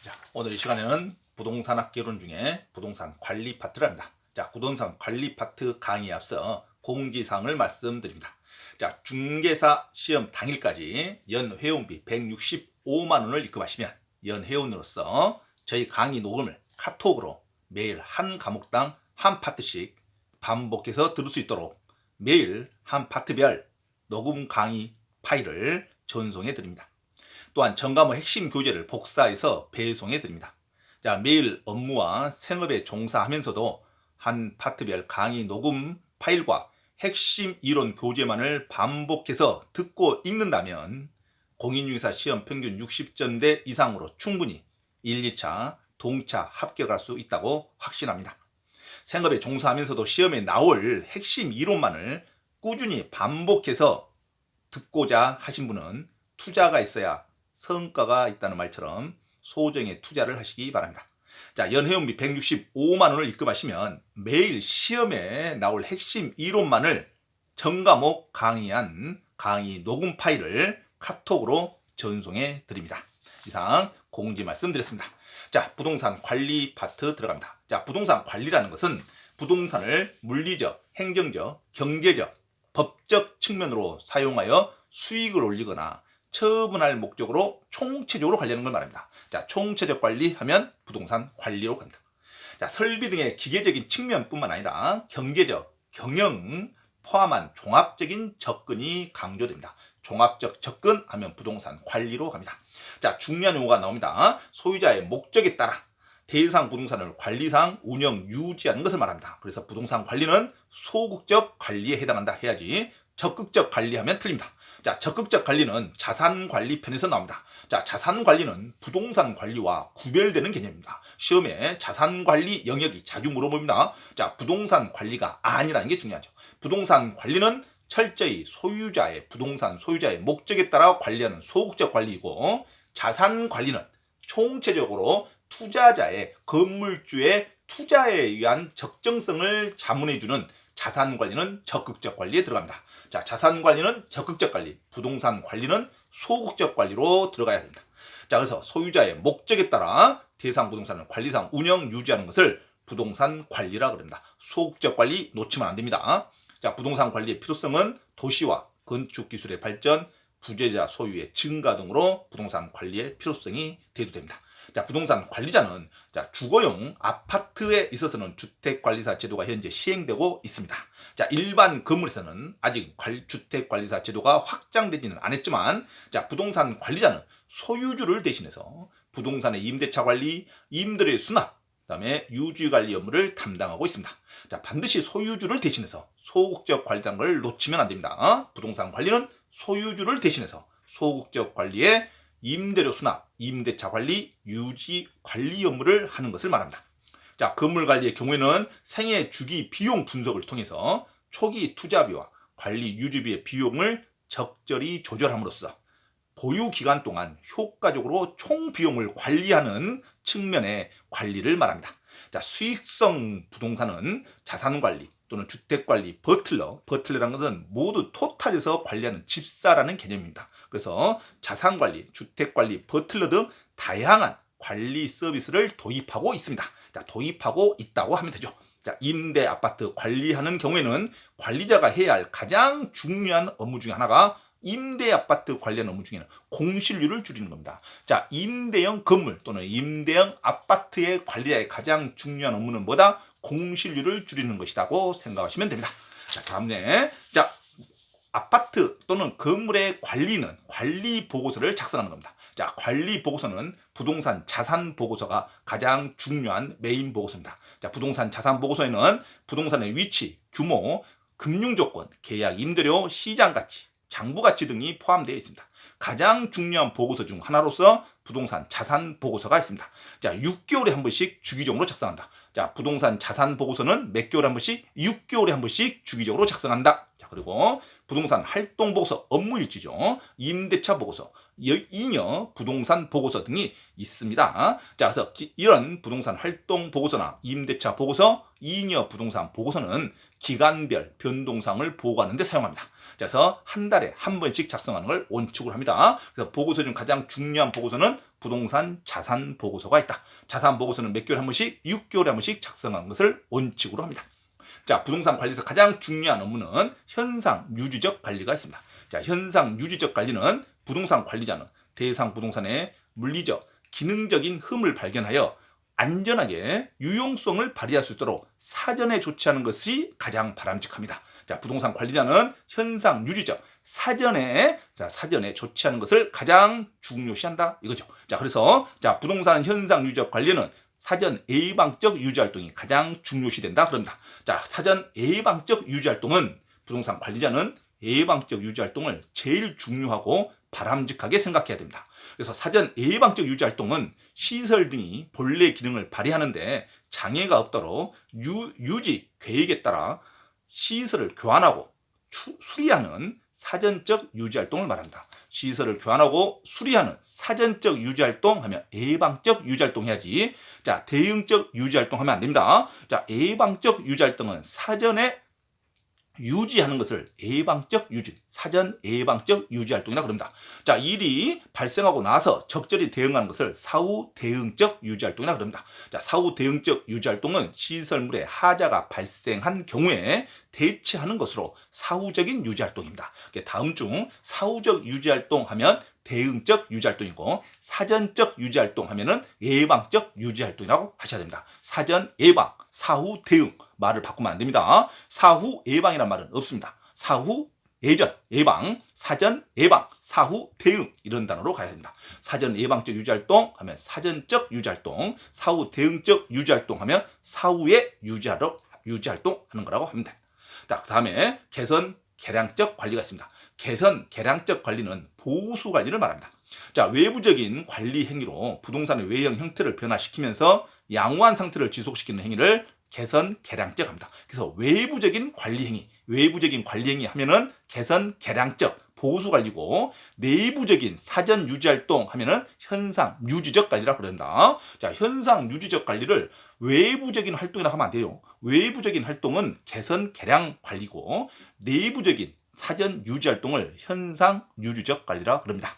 자, 오늘 이 시간에는 부동산 학개론 중에 부동산 관리 파트를 합니다. 자, 부동산 관리 파트 강의에 앞서 공지사항을 말씀드립니다. 자, 중개사 시험 당일까지 연 회원비 165만 원을 입금하시면 연 회원으로서 저희 강의 녹음을 카톡으로 매일 한 과목당 한 파트씩 반복해서 들을 수 있도록 매일 한 파트별 녹음 강의 파일을 전송해 드립니다. 또한 전과목 핵심 교재를 복사해서 배송해 드립니다. 자, 매일 업무와 생업에 종사하면서도 한 파트별 강의 녹음 파일과 핵심 이론 교재만을 반복해서 듣고 읽는다면 공인중개사 시험 평균 60점대 이상으로 충분히 1, 2차 동차 합격할 수 있다고 확신합니다. 생업에 종사하면서도 시험에 나올 핵심 이론만을 꾸준히 반복해서 듣고자 하신 분은 투자가 있어야 성과가 있다는 말처럼 소정의 투자를 하시기 바랍니다. 자, 연회원비 165만 원을 입금하시면 매일 시험에 나올 핵심 이론만을 전과목 강의한 강의 녹음 파일을 카톡으로 전송해 드립니다. 이상 공지 말씀드렸습니다. 자, 부동산 관리 파트 들어갑니다. 자, 부동산 관리라는 것은 부동산을 물리적, 행정적, 경제적, 법적 측면으로 사용하여 수익을 올리거나 처분할 목적으로 총체적으로 관리하는 걸 말합니다. 자, 총체적 관리하면 부동산 관리로 간다. 자, 설비 등의 기계적인 측면뿐만 아니라 경제적, 경영 포함한 종합적인 접근이 강조됩니다. 종합적 접근하면 부동산 관리로 갑니다. 자, 중요한 용어가 나옵니다. 소유자의 목적에 따라 대상 부동산을 관리상 운영 유지하는 것을 말합니다. 그래서 부동산 관리는 소극적 관리에 해당한다 해야지 적극적 관리하면 틀립니다. 자, 적극적 관리는 자산 관리 편에서 나옵니다. 자, 자산 관리는 부동산 관리와 구별되는 개념입니다. 시험에 자산 관리 영역이 자주 물어봅니다. 자, 부동산 관리가 아니라는 게 중요하죠. 부동산 관리는 철저히 부동산 소유자의 목적에 따라 관리하는 소극적 관리이고, 자산 관리는 총체적으로 투자자의 건물주의 투자에 의한 적정성을 자문해주는 자산 관리는 적극적 관리에 들어갑니다. 자, 자산 관리는 적극적 관리, 부동산 관리는 소극적 관리로 들어가야 됩니다. 자, 그래서 소유자의 목적에 따라 대상 부동산을 관리상 운영 유지하는 것을 부동산 관리라고 합니다. 소극적 관리 놓치면 안 됩니다. 자, 부동산 관리의 필요성은 도시와 건축 기술의 발전, 부재자 소유의 증가 등으로 부동산 관리의 필요성이 대두됩니다. 자, 부동산 관리자는 주거용 아파트에 있어서는 주택관리사 제도가 현재 시행되고 있습니다. 자, 일반 건물에서는 아직 주택관리사 제도가 확장되지는 않았지만, 자, 부동산 관리자는 소유주를 대신해서 부동산의 임대차 관리, 임대료의 수납, 그다음에 유지 관리 업무를 담당하고 있습니다. 자, 반드시 소유주를 대신해서 소극적 관리라는 걸 놓치면 안 됩니다. 부동산 관리는 소유주를 대신해서 소극적 관리에 임대료 수납, 임대차 관리, 유지 관리 업무를 하는 것을 말합니다. 자, 건물 관리의 경우에는 생애 주기 비용 분석을 통해서 초기 투자비와 관리 유지비의 비용을 적절히 조절함으로써 보유 기간 동안 효과적으로 총 비용을 관리하는 측면의 관리를 말합니다. 자, 수익성 부동산은 자산 관리 또는 주택 관리, 버틀러라는 것은 모두 토탈에서 관리하는 집사라는 개념입니다. 그래서 자산 관리, 주택 관리, 버틀러 등 다양한 관리 서비스를 도입하고 있습니다. 자, 도입하고 있다고 하면 되죠. 자, 임대 아파트 관리하는 경우에는 관리자가 해야 할 가장 중요한 업무 중에 하나가 임대 아파트 관리하는 업무 중에는 공실률을 줄이는 겁니다. 자, 임대형 건물 또는 임대형 아파트의 관리자의 가장 중요한 업무는 뭐다? 공실률을 줄이는 것이라고 생각하시면 됩니다. 자, 다음에 아파트 또는 건물의 관리는 관리 보고서를 작성하는 겁니다. 자, 관리 보고서는 부동산 자산 보고서가 가장 중요한 메인 보고서입니다. 자, 부동산 자산 보고서에는 부동산의 위치, 규모, 금융 조건, 계약 임대료, 시장 가치, 장부 가치 등이 포함되어 있습니다. 가장 중요한 보고서 중 하나로서 부동산 자산 보고서가 있습니다. 자, 6개월에 한 번씩 주기적으로 작성한다. 자, 부동산 자산 보고서는 몇 개월에 한 번씩, 6개월에 한 번씩 주기적으로 작성한다. 자, 그리고 부동산 활동 보고서, 업무 일지죠. 임대차 보고서, 잉여 부동산 보고서 등이 있습니다. 자, 그래서 이런 부동산 활동 보고서나 임대차 보고서, 잉여 부동산 보고서는 기간별 변동사항을 보고하는 데 사용합니다. 그래서 한 달에 한 번씩 작성하는 걸 원칙으로 합니다. 그래서 보고서 중 가장 중요한 보고서는 부동산 자산 보고서가 있다. 자산 보고서는 몇 개월에 한 번씩, 6개월에 한 번씩 작성하는 것을 원칙으로 합니다. 자, 부동산 관리에서 가장 중요한 업무는 현상 유지적 관리가 있습니다. 자, 현상 유지적 관리는 부동산 관리자는 대상 부동산의 물리적, 기능적인 흠을 발견하여 안전하게 유용성을 발휘할 수 있도록 사전에 조치하는 것이 가장 바람직합니다. 자, 부동산 관리자는 현상 유지적 사전에 조치하는 것을 가장 중요시한다 이거죠. 자, 그래서 부동산 현상 유지적 관리는 사전 예방적 유지 활동이 가장 중요시된다 그럽니다. 자, 사전 예방적 유지 활동은 부동산 관리자는 예방적 유지 활동을 제일 중요하고 바람직하게 생각해야 됩니다. 그래서 사전 예방적 유지 활동은 시설 등이 본래 기능을 발휘하는데 장애가 없도록 유지 계획에 따라 시설을 교환하고 수리하는 사전적 유지 활동을 말합니다. 시설을 교환하고 수리하는 사전적 유지 활동 하면 예방적 유지 활동 해야지. 자, 대응적 유지 활동 하면 안 됩니다. 자, 예방적 유지 활동은 사전에 유지하는 것을 예방적 유지, 사전 예방적 유지 활동이라 그럽니다. 자, 일이 발생하고 나서 적절히 대응하는 것을 사후 대응적 유지 활동이라 그럽니다. 자, 사후 대응적 유지 활동은 시설물에 하자가 발생한 경우에 대처하는 것으로 사후적인 유지 활동입니다. 다음 중 사후적 유지 활동 하면 대응적 유지 활동이고 사전적 유지 활동 하면은 예방적 유지 활동이라고 하셔야 됩니다. 사전 예방, 사후 대응 말을 바꾸면 안 됩니다. 사후 예방이란 말은 없습니다. 사후 예전 예방, 사전 예방, 사후 대응 이런 단어로 가야 됩니다. 사전 예방적 유지 활동 하면 사전적 유지 활동, 사후 대응적 유지 활동 하면 사후에 유지 활동하는 거라고 합니다. 자, 그다음에 개선 개량적 관리가 있습니다. 개선 개량적 관리는 보수 관리를 말합니다. 자, 외부적인 관리 행위로 부동산의 외형 형태를 변화시키면서 양호한 상태를 지속시키는 행위를 개선 개량적 합니다. 그래서 외부적인 관리 행위 하면은 개선 개량적 보수 관리고 내부적인 사전 유지 활동 하면은 현상 유지적 관리라고 그런다. 자, 현상 유지적 관리를 외부적인 활동이라고 하면 안 돼요. 외부적인 활동은 개선 개량 관리고 내부적인 사전 유지 활동을 현상 유지적 관리라 그럽니다.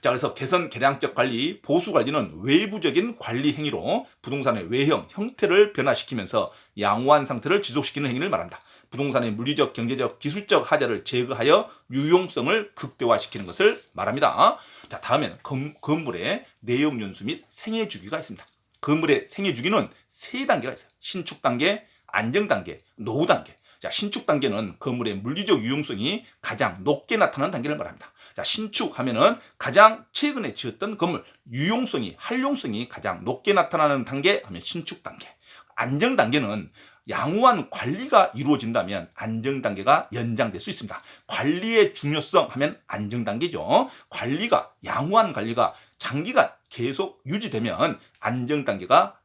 자, 그래서 개선 개량적 관리, 보수 관리는 외부적인 관리 행위로 부동산의 외형, 형태를 변화시키면서 양호한 상태를 지속시키는 행위를 말합니다. 부동산의 물리적, 경제적, 기술적 하자를 제거하여 유용성을 극대화시키는 것을 말합니다. 자, 다음에는 건물의 내용 연수 및 생애 주기가 있습니다. 건물의 생애 주기는 3단계가 있어요. 신축 단계, 안정 단계, 노후 단계. 자, 신축 단계는 건물의 물리적 유용성이 가장 높게 나타나는 단계를 말합니다. 자, 신축하면은 가장 최근에 지었던 건물, 유용성이, 활용성이 가장 높게 나타나는 단계 하면 신축 단계. 안정 단계는 양호한 관리가 이루어진다면 안정 단계가 연장될 수 있습니다. 관리의 중요성 하면 안정 단계죠. 양호한 관리가 장기간 계속 유지되면 안정 단계가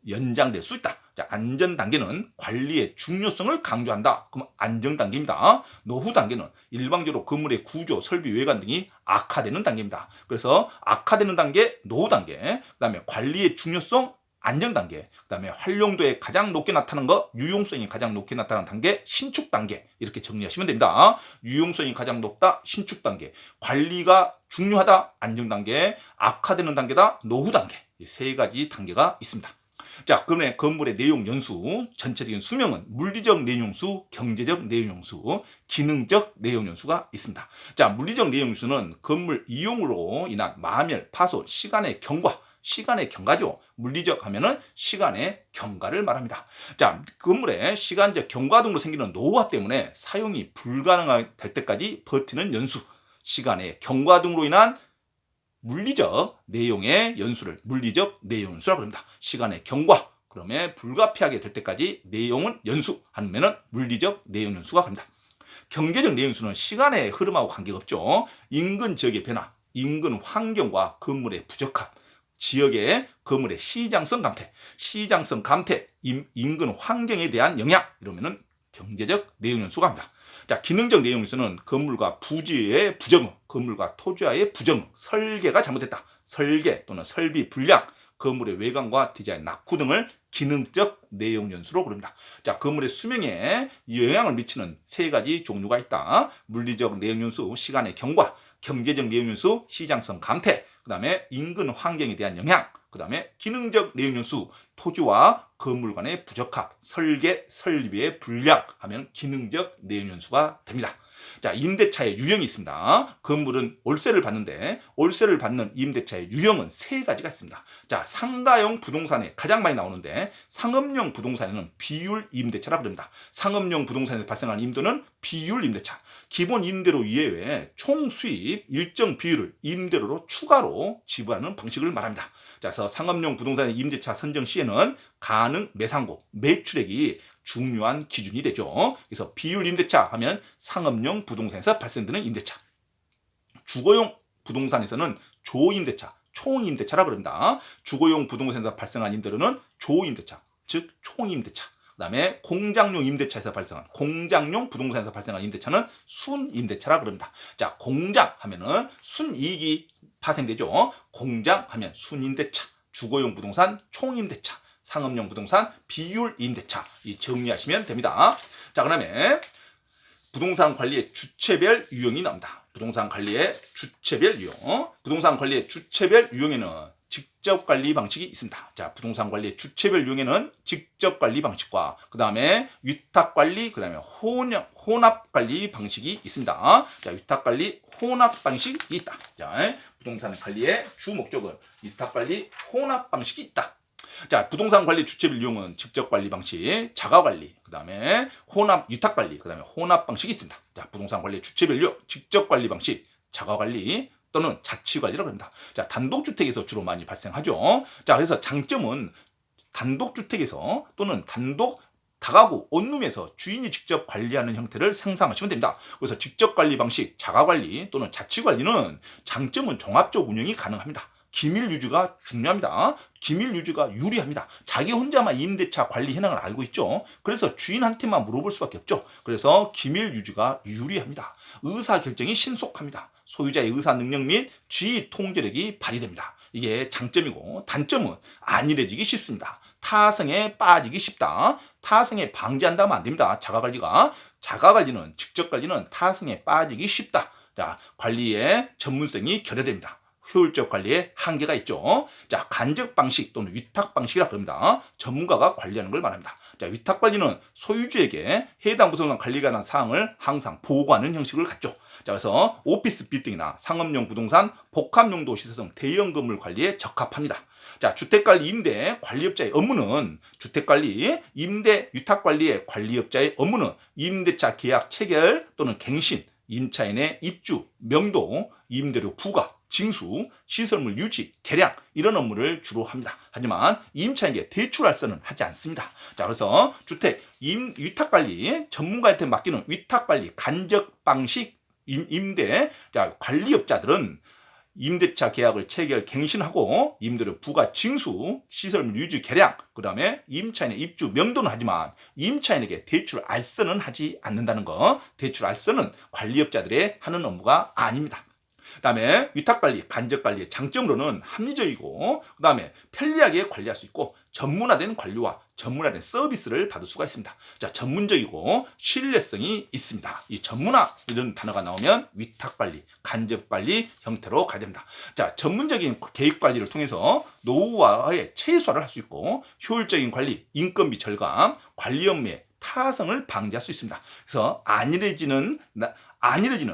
연장될 수 있다. 자, 안전 단계는 관리의 중요성을 강조한다. 그럼 안정 단계입니다. 노후 단계는 일방적으로 건물의 구조, 설비, 외관 등이 악화되는 단계입니다. 그래서 악화되는 단계, 노후 단계, 그다음에 관리의 중요성, 안정 단계, 그다음에 활용도에 가장 높게 나타나는 거, 유용성이 가장 높게 나타나는 단계, 신축 단계 이렇게 정리하시면 됩니다. 유용성이 가장 높다, 신축 단계, 관리가 중요하다, 안정 단계, 악화되는 단계다, 노후 단계, 이 3가지 단계가 있습니다. 자, 그러면 건물의 내용 연수, 전체적인 수명은 물리적 내용 연수, 경제적 내용 연수, 기능적 내용 연수가 있습니다. 자, 물리적 내용 연수는 건물 이용으로 인한 마멸, 파손, 시간의 경과죠. 물리적 하면은 시간의 경과를 말합니다. 자, 건물의 시간적 경과 등으로 생기는 노후화 때문에 사용이 불가능할 때까지 버티는 연수, 시간의 경과 등으로 인한 물리적 내용의 연수를 물리적 내용 연수라고 합니다. 시간의 경과, 그러면 불가피하게 될 때까지 내용은 연수하면은 물리적 내용 연수가 갑니다. 경제적 내용 연수는 시간의 흐름하고 관계가 없죠. 인근 지역의 변화, 인근 환경과 건물의 부적합, 지역의 건물의 시장성 감퇴, 인근 환경에 대한 영향, 이러면은 경제적 내용 연수가 합니다. 자, 기능적 내용 연수는 건물과 부지의 부정응, 건물과 토지와의 부정응, 설계가 잘못됐다, 설계 또는 설비 불량, 건물의 외관과 디자인 낙후 등을 기능적 내용 연수로 부릅니다. 자, 건물의 수명에 영향을 미치는 세 가지 종류가 있다. 물리적 내용 연수, 시간의 경과, 경제적 내용 연수, 시장성 감퇴, 그 다음에 인근 환경에 대한 영향, 그 다음에 기능적 내용 연수, 토지와 건물 간의 부적합, 설계, 설비의 불량 하면 기능적 내용 연수가 됩니다. 자, 임대차의 유형이 있습니다. 건물은 월세를 받는데 월세를 받는 임대차의 유형은 세 가지가 있습니다. 자, 상가형 부동산에 가장 많이 나오는데 상업용 부동산에는 비율 임대차라 그럽니다. 상업용 부동산에서 발생하는 임대는 비율 임대차. 기본 임대료 이외에 총 수입 일정 비율을 임대료로 추가로 지불하는 방식을 말합니다. 자, 그래서 상업용 부동산의 임대차 선정 시에는 가능 매상고, 매출액이 중요한 기준이 되죠. 그래서 비율 임대차 하면 상업용 부동산에서 발생되는 임대차. 주거용 부동산에서는 조임대차, 총임대차라 그럽니다. 주거용 부동산에서 발생한 임대료는 조임대차, 즉 총임대차. 그 다음에 공장용 임대차에서 발생한, 공장용 부동산에서 발생한 임대차는 순임대차라 그럽니다. 자, 공장 하면은 순이익이 파생되죠. 공장 하면 순임대차, 주거용 부동산 총임대차, 상업용 부동산 비율 임대차, 이 정리하시면 됩니다. 자, 그다음에 부동산 관리의 주체별 유형이 나옵니다. 부동산 관리의 주체별 유형. 부동산 관리의 주체별 유형에는 직접 관리 방식이 있습니다. 자, 부동산 관리의 주체별 유형에는 직접 관리 방식과 그 다음에 위탁 관리, 그 다음에 혼합 관리 방식이 있습니다. 자, 위탁 관리, 혼합 방식이 있다. 자, 부동산 관리의 주 목적은 위탁 관리, 혼합 방식이 있다. 자, 부동산 관리 주체별 유형은 직접 관리 방식, 자가 관리, 그 다음에 혼합, 위탁 관리, 그 다음에 혼합 방식이 있습니다. 자, 부동산 관리 주체별 유형, 직접 관리 방식, 자가 관리 또는 자치 관리라고 합니다. 자, 단독주택에서 주로 많이 발생하죠. 자, 그래서 장점은 단독주택에서 또는 다가구, 원룸에서 주인이 직접 관리하는 형태를 상상하시면 됩니다. 그래서 직접 관리 방식, 자가 관리 또는 자치 관리는 장점은 종합적 운영이 가능합니다. 기밀 유지가 중요합니다. 기밀 유지가 유리합니다. 자기 혼자만 임대차 관리 현황을 알고 있죠. 그래서 주인한테만 물어볼 수밖에 없죠. 그래서 기밀 유지가 유리합니다. 의사 결정이 신속합니다. 소유자의 의사 능력 및 지휘 통제력이 발휘됩니다. 이게 장점이고, 단점은 안일해지기 쉽습니다. 타성에 빠지기 쉽다. 타성에 방지한다면 안 됩니다. 자가관리는, 직접 관리는 타성에 빠지기 쉽다. 자, 관리의 전문성이 결여됩니다. 효율적 관리에 한계가 있죠. 자, 간접 방식 또는 위탁 방식이라 그럽니다. 전문가가 관리하는 걸 말합니다. 자, 위탁 관리는 소유주에게 해당 부동산 관리에 관한 사항을 항상 보고하는 형식을 갖죠. 자, 그래서 오피스 빌딩이나 상업용 부동산, 복합용도 시설 등 대형 건물 관리에 적합합니다. 자, 주택관리 임대 관리업자의 업무는 주택관리 임대 위탁관리의 관리업자의 업무는 임대차 계약 체결 또는 갱신, 임차인의 입주, 명도, 임대료 부과, 징수, 시설물 유지, 개량 이런 업무를 주로 합니다. 하지만 임차인에게 대출할서는 하지 않습니다. 자, 그래서 주택 위탁관리 전문가한테 맡기는 위탁관리 간접 방식 임대 관리업자들은 임대차 계약을 체결 갱신하고 임대료 부과 징수, 시설물 유지 개량, 그 다음에 임차인의 입주 명도는 하지만 임차인에게 대출 알선은 하지 않는다는 거. 대출 알선은 관리업자들의 하는 업무가 아닙니다. 그 다음에 위탁관리, 간접관리의 장점으로는 합리적이고 그 다음에 편리하게 관리할 수 있고 전문화된 관리와 전문화된 서비스를 받을 수가 있습니다. 자, 전문적이고 신뢰성이 있습니다. 이 전문화 이런 단어가 나오면 위탁관리, 간접관리 형태로 가야 됩니다. 자, 전문적인 계획관리를 통해서 노후화의 최소화를 할 수 있고 효율적인 관리, 인건비 절감, 관리 업무의 타성을 방지할 수 있습니다. 그래서 안일해지는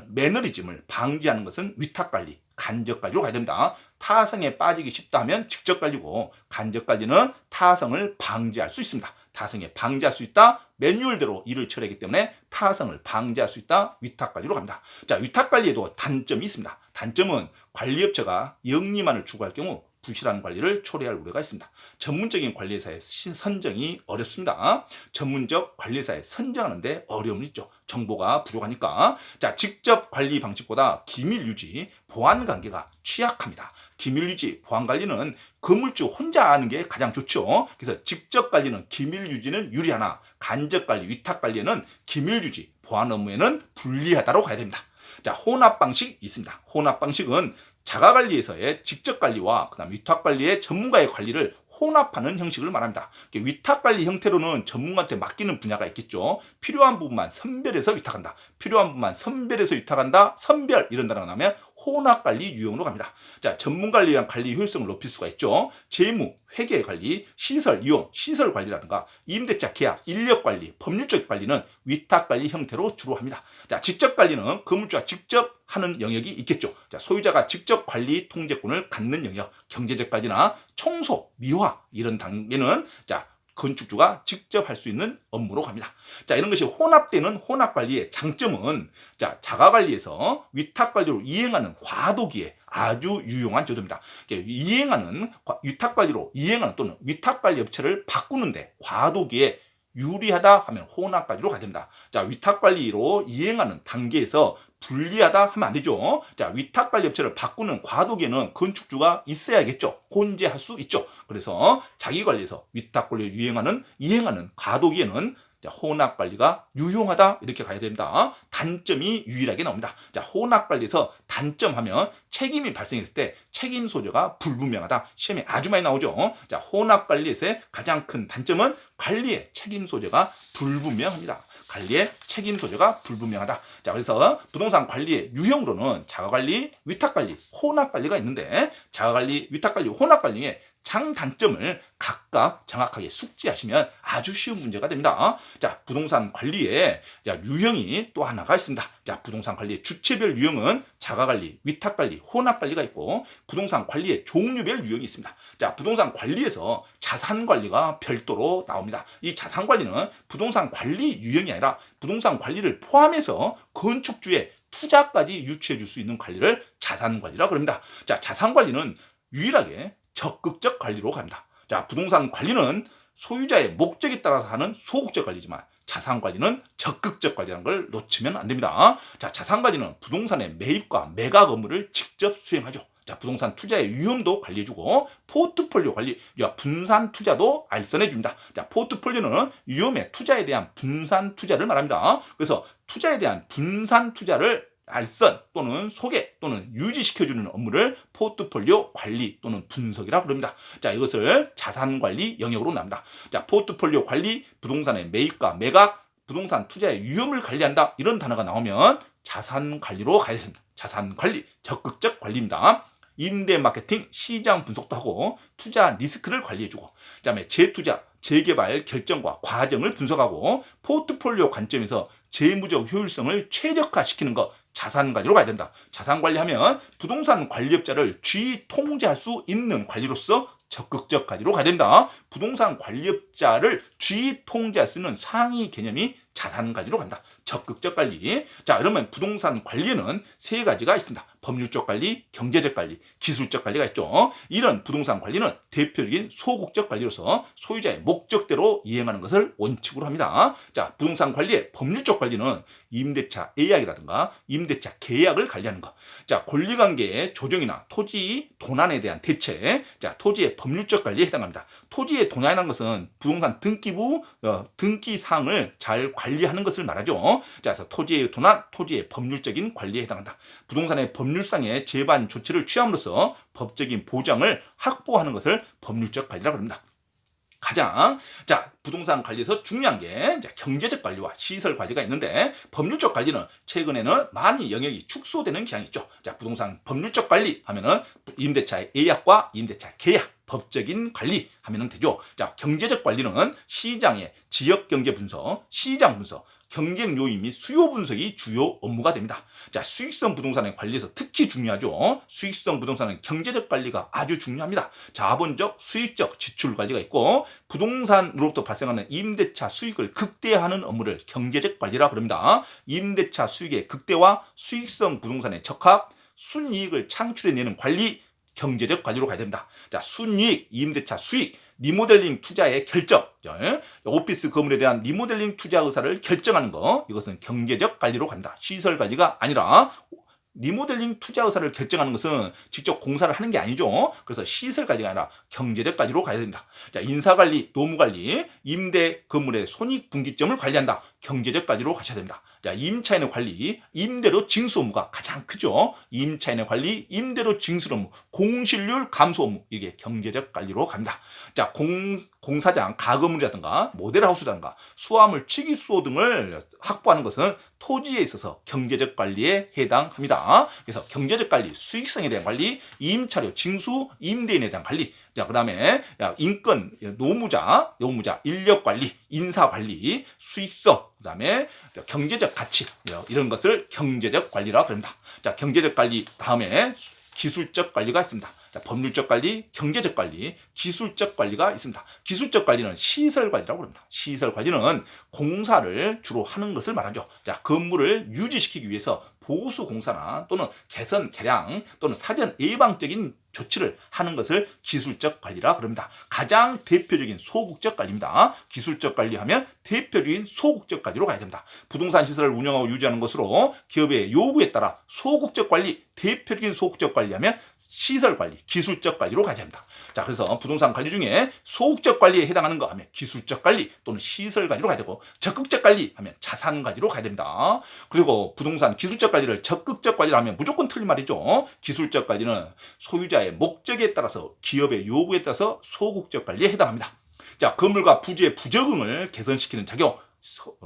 매너리즘을 방지하는 것은 위탁관리, 간접관리로 가야 됩니다. 타성에 빠지기 쉽다 하면 직접관리고 간접관리는 타성을 방지할 수 있습니다. 타성에 방지할 수 있다. 매뉴얼대로 일을 처리하기 때문에 타성을 방지할 수 있다. 위탁관리로 갑니다. 자, 위탁관리에도 단점이 있습니다. 단점은 관리업체가 영리만을 추구할 경우 부실한 관리를 초래할 우려가 있습니다. 전문적인 관리사의 선정이 어렵습니다. 전문적 관리사에 선정하는데 어려움이 있죠. 정보가 부족하니까. 자, 직접 관리 방식보다 기밀 유지, 보안 관계가 취약합니다. 기밀 유지, 보안 관리는 건물주 혼자 하는 게 가장 좋죠. 그래서 직접 관리는 기밀 유지는 유리하나 간접 관리, 위탁 관리에는 기밀 유지, 보안 업무에는 불리하다고 가야 됩니다. 자, 혼합 방식이 있습니다. 혼합 방식은 자가관리에서의 직접관리와 그다음 위탁관리의 전문가의 관리를 혼합하는 형식을 말합니다. 위탁관리 형태로는 전문가한테 맡기는 분야가 있겠죠. 필요한 부분만 선별해서 위탁한다. 필요한 부분만 선별해서 위탁한다. 선별 이런 단어가 나오면 혼합관리 유형으로 갑니다. 자, 전문관리에 의한 관리 효율성을 높일 수가 있죠. 재무, 회계관리, 시설 이용, 시설 관리라든가 임대차 계약, 인력관리, 법률적 관리는 위탁관리 형태로 주로 합니다. 자, 직접관리는 건물주가 직접 하는 영역이 있겠죠. 자, 소유자가 직접 관리 통제권을 갖는 영역, 경제적 관리나 청소, 미화 이런 단계는 건축주가 직접 할 수 있는 업무로 갑니다. 자, 이런 것이 혼합되는 혼합관리의 장점은 자가관리에서 위탁관리로 이행하는 과도기에 아주 유용한 제도입니다. 위탁관리로 이행하는 또는 위탁관리 업체를 바꾸는데 과도기에 유리하다 하면 혼합관리로 가야 됩니다. 자, 위탁관리로 이행하는 단계에서 불리하다 하면 안 되죠. 자, 위탁관리 업체를 바꾸는 과도기에는 건축주가 있어야겠죠. 혼재할 수 있죠. 그래서 자기관리에서 위탁관리를 이행하는 과도기에는 혼합관리가 유용하다 이렇게 가야 됩니다. 단점이 유일하게 나옵니다. 자, 혼합관리에서 단점하면 책임이 발생했을 때 책임 소재가 불분명하다. 시험에 아주 많이 나오죠. 자, 혼합관리에서의 가장 큰 단점은 관리의 책임 소재가 불분명합니다. 관리의 책임 소재가 불분명하다. 자, 그래서 부동산 관리의 유형으로는 자가관리, 위탁관리, 혼합관리가 있는데 자가관리, 위탁관리, 혼합관리의 장단점을 각각 정확하게 숙지하시면 아주 쉬운 문제가 됩니다. 자, 부동산 관리의 유형이 또 하나가 있습니다. 자, 부동산 관리의 주체별 유형은 자가관리, 위탁관리, 혼합관리가 있고 부동산 관리의 종류별 유형이 있습니다. 자, 부동산 관리에서 자산관리가 별도로 나옵니다. 이 자산관리는 부동산 관리 유형이 아니라 부동산 관리를 포함해서 건축주의 투자까지 유치해 줄 수 있는 관리를 자산관리라고 합니다. 자, 자산관리는 유일하게 적극적 관리로 갑니다. 자, 부동산 관리는 소유자의 목적에 따라서 하는 소극적 관리지만 자산관리는 적극적 관리라는 걸 놓치면 안 됩니다. 자, 자산관리는 부동산의 매입과 매각 업무를 직접 수행하죠. 자, 부동산 투자의 위험도 관리해주고 포트폴리오 관리, 분산 투자도 알선해줍니다. 자, 포트폴리오는 위험의 투자에 대한 분산 투자를 말합니다. 그래서 투자에 대한 분산 투자를 알선 또는 소개 또는 유지시켜주는 업무를 포트폴리오 관리 또는 분석이라고 부릅니다. 자, 이것을 자산관리 영역으로 나옵니다. 자, 포트폴리오 관리, 부동산의 매입과 매각, 부동산 투자의 위험을 관리한다. 이런 단어가 나오면 자산관리로 가야 됩니다. 자산관리, 적극적 관리입니다. 임대 마케팅, 시장 분석도 하고 투자 리스크를 관리해주고 그 다음에 재투자, 재개발 결정과 과정을 분석하고 포트폴리오 관점에서 재무적 효율성을 최적화시키는 것 자산관리로 가야 된다. 자산관리하면 부동산 관리업자를 주의 통제할 수 있는 관리로서 적극적 관리로 가야 된다. 부동산 관리업자를 주의 통제할 수 있는 상위 개념이 자산관리로 간다. 적극적 관리. 자, 그러면 부동산 관리에는 세 가지가 있습니다. 법률적 관리, 경제적 관리, 기술적 관리가 있죠. 이런 부동산 관리는 대표적인 소극적 관리로서 소유자의 목적대로 이행하는 것을 원칙으로 합니다. 자, 부동산 관리의 법률적 관리는 임대차 예약이라든가 임대차 계약을 관리하는 것. 자, 권리관계의 조정이나 토지 도난에 대한 대책. 자, 토지의 법률적 관리에 해당합니다. 토지의 도난이라는 것은 부동산 등기부 등기 사항을 잘 관리하는 것을 말하죠. 자, 그래서 토지의 도난, 토지의 법률적인 관리에 해당한다. 부동산의 법률상의 재반 조치를 취함으로써 법적인 보장을 확보하는 것을 법률적 관리라고 합니다. 부동산 관리에서 중요한 게 경제적 관리와 시설 관리가 있는데 법률적 관리는 최근에는 많이 영역이 축소되는 경향이 있죠. 자, 부동산 법률적 관리 하면은 임대차 예약과 임대차 계약 법적인 관리 하면 되죠. 자, 경제적 관리는 시장의 지역 경제 분석, 시장 분석, 경쟁 요인 및 수요 분석이 주요 업무가 됩니다. 자, 수익성 부동산의 관리에서 특히 중요하죠. 수익성 부동산은 경제적 관리가 아주 중요합니다. 자본적, 수익적 지출 관리가 있고 부동산으로부터 발생하는 임대차 수익을 극대화하는 업무를 경제적 관리라고 합니다. 임대차 수익의 극대화, 수익성 부동산의 적합, 순이익을 창출해내는 관리, 경제적 관리로 가야 됩니다. 자, 순이익, 임대차 수익, 리모델링 투자의 결정, 오피스 건물에 대한 리모델링 투자 의사를 결정하는 거, 이것은 경제적 관리로 간다. 시설 관리가 아니라 리모델링 투자 의사를 결정하는 것은 직접 공사를 하는 게 아니죠. 그래서 시설 관리가 아니라 경제적 관리로 가야 됩니다. 자, 인사 관리, 노무 관리, 임대 건물의 손익 분기점을 관리한다. 경제적 관리로 가셔야 됩니다. 자, 임차인의 관리, 임대료 징수 업무가 가장 크죠. 임차인의 관리, 임대료 징수 업무, 공실률 감소 업무, 이게 경제적 관리로 갑니다. 자, 공사장, 가건물이라든가 모델하우스라든가 수화물 취기수소 등을 확보하는 것은 토지에 있어서 경제적 관리에 해당합니다. 그래서 경제적 관리, 수익성에 대한 관리, 임차료 징수, 임대인에 대한 관리, 자, 그 다음에 인권, 노무자, 인력 관리, 인사 관리, 수익성, 그 다음에 경제적 가치, 이런 것을 경제적 관리라고 합니다. 자, 경제적 관리 다음에 기술적 관리가 있습니다. 자, 법률적 관리, 경제적 관리, 기술적 관리가 있습니다. 기술적 관리는 시설 관리라고 합니다. 시설 관리는 공사를 주로 하는 것을 말하죠. 자, 건물을 유지시키기 위해서 보수 공사나 또는 개선, 개량 또는 사전 예방적인 조치를 하는 것을 기술적 관리라 그럽니다. 가장 대표적인 소국적 관리입니다. 기술적 관리하면 대표적인 소국적 관리로 가야 됩니다. 부동산 시설을 운영하고 유지하는 것으로 기업의 요구에 따라 소국적 관리, 대표적인 소국적 관리하면 시설 관리, 기술적 관리로 가야 됩니다. 자, 그래서 부동산 관리 중에 소극적 관리에 해당하는 거 하면 기술적 관리 또는 시설 관리로 가야 되고, 적극적 관리 하면 자산 관리로 가야 됩니다. 그리고 부동산 기술적 관리를 적극적 관리로 하면 무조건 틀린 말이죠. 기술적 관리는 소유자의 목적에 따라서 기업의 요구에 따라서 소극적 관리에 해당합니다. 자, 건물과 부지의 부적응을 개선시키는 작용,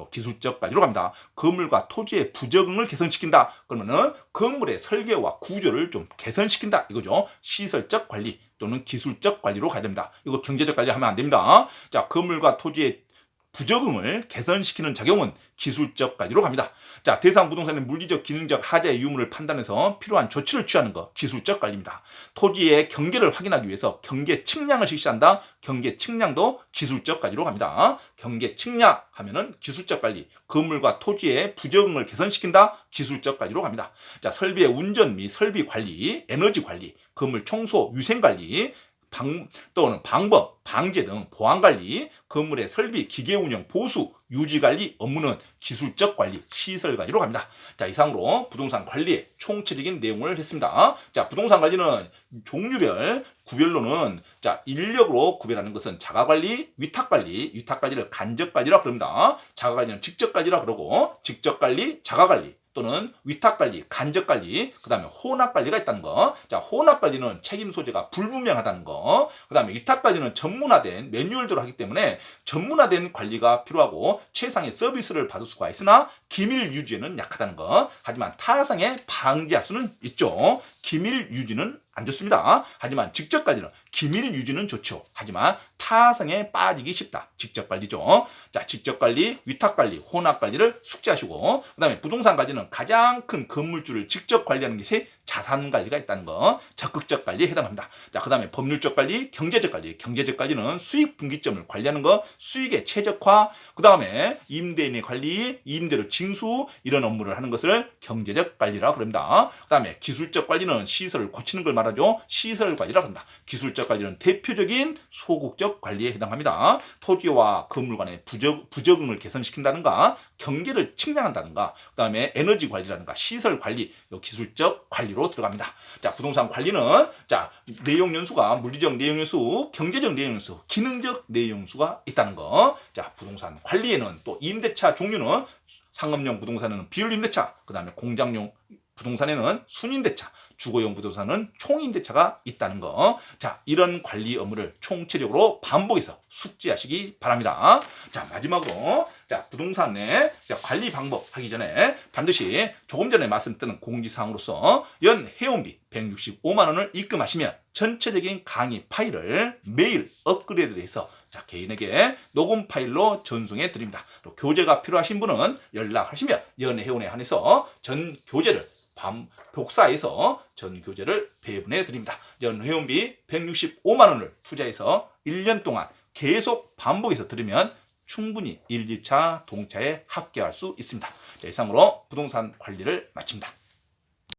기술적 관리로 갑니다. 건물과 토지의 부적응을 개선시킨다. 그러면은 건물의 설계와 구조를 좀 개선시킨다 이거죠. 시설적 관리 또는 기술적 관리로 가야 됩니다. 이거 경제적 관리 하면 안 됩니다. 자, 건물과 토지의 부적응을 개선시키는 작용은 기술적 관리로 갑니다. 자, 대상 부동산의 물리적, 기능적 하자의 유무를 판단해서 필요한 조치를 취하는 것, 기술적 관리입니다. 토지의 경계를 확인하기 위해서 경계 측량을 실시한다. 경계 측량도 기술적 관리로 갑니다. 경계 측량 하면은 기술적 관리, 건물과 토지의 부적응을 개선시킨다. 기술적 관리로 갑니다. 자, 설비의 운전 및 설비 관리, 에너지 관리, 건물 청소, 위생 관리, 또는 방법, 방제 등 보안관리, 건물의 설비, 기계운영, 보수, 유지관리 업무는 기술적 관리, 시설관리로 갑니다. 자, 이상으로 부동산 관리의 총체적인 내용을 했습니다. 자, 부동산 관리는 종류별, 구별로는 자, 인력으로 구별하는 것은 자가관리, 위탁관리, 위탁관리를 간접관리라 그럽니다. 자가관리는 직접관리라 그러고, 직접관리, 자가관리, 또는 위탁관리, 간접관리, 그 다음에 혼합관리가 있다는 거. 자, 혼합관리는 책임 소재가 불분명하다는 거. 그 다음에 위탁관리는 전문화된 매뉴얼대로 하기 때문에 전문화된 관리가 필요하고 최상의 서비스를 받을 수가 있으나 기밀 유지에는 약하다는 거. 하지만 타상에 방지할 수는 있죠. 기밀 유지는 안 좋습니다. 하지만 직접 관리는 기밀 유지는 좋죠. 하지만 타성에 빠지기 쉽다. 직접 관리죠. 자, 직접 관리, 위탁 관리, 혼합 관리를 숙지하시고, 그다음에 부동산 관리는 가장 큰 건물주를 직접 관리하는 것이 자산 관리가 있다는 거, 적극적 관리에 해당합니다. 자, 그다음에 법률적 관리, 경제적 관리. 경제적 관리는 수익 분기점을 관리하는 거, 수익의 최적화. 그다음에 임대인의 관리, 임대료 징수 이런 업무를 하는 것을 경제적 관리라고 합니다. 그다음에 기술적 관리는 시설을 고치는 걸 말하죠. 시설 관리라고 합니다. 기술적 관리는 대표적인 소극적 관리에 해당합니다. 토지와 건물 간의 부적응을 개선시킨다든가, 경계를 측량한다든가, 그다음에 에너지 관리라든가 시설 관리, 기술적 관리로 들어갑니다. 자, 부동산 관리는 자, 내용 연수가 물리적 내용 연수, 경제적 내용 연수, 기능적 내용 연수가 있다는 거. 자, 부동산 관리에는 또 임대차 종류는 상업용 부동산에는 비율 임대차, 그다음에 공장용 부동산에는 순임대차, 주거용 부동산은 총임대차가 있다는 거. 자, 이런 관리 업무를 총체적으로 반복해서 숙지하시기 바랍니다. 자, 마지막으로 자, 부동산의 관리 방법 하기 전에 반드시 조금 전에 말씀드린 공지사항으로서 연 회원비 165만 원을 입금하시면 전체적인 강의 파일을 매일 업그레이드해서 자, 개인에게 녹음 파일로 전송해 드립니다. 또 교재가 필요하신 분은 연락하시면 연회원에 한해서 전 교재를 복사해서 전 교재를 배분해 드립니다. 연 회원비 165만 원을 투자해서 1년 동안 계속 반복해서 들으면 충분히 1, 2차 동차에 합격할 수 있습니다. 자, 이상으로 부동산 관리를 마칩니다.